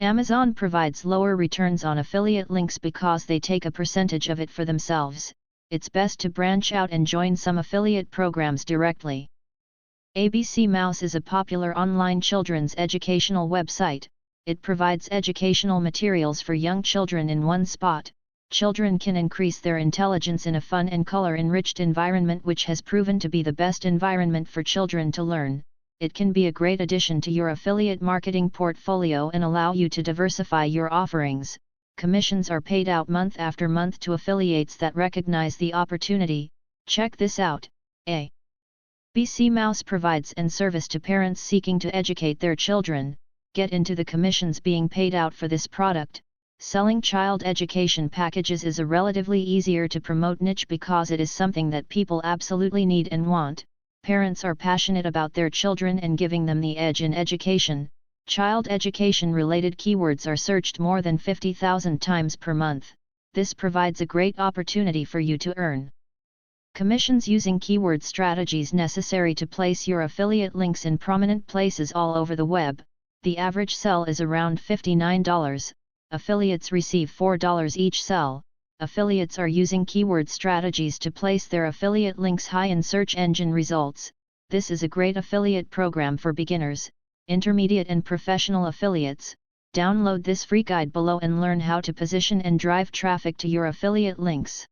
Amazon provides lower returns on affiliate links because they take a percentage of it for themselves. It's best to branch out and join some affiliate programs directly. ABCMouse is a popular online children's educational website. It provides educational materials for young children in one spot. Children can increase their intelligence in a fun and color-enriched environment, which has proven to be the best environment for children to learn. It can be a great addition to your affiliate marketing portfolio and allow you to diversify your offerings. Commissions are paid out month after month to affiliates that recognize the opportunity. Check this out. ABCMouse provides an service to parents seeking to educate their children. Get into the commissions being paid out for this product. Selling child education packages is a relatively easier to promote niche because it is something that people absolutely need and want. Parents are passionate about their children and giving them the edge in education. Child education related keywords are searched more than 50,000 times per month. This provides a great opportunity for you to earn commissions using keyword strategies necessary to place your affiliate links in prominent places all over the web. The average sell is around $59. Affiliates receive $4 each sell. Affiliates are using keyword strategies to place their affiliate links high in search engine results. This is a great affiliate program for beginners, intermediate and professional affiliates. Download this free guide below and learn how to position and drive traffic to your affiliate links.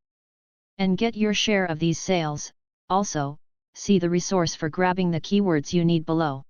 And get your share of these sales. Also, see the resource for grabbing the keywords you need below.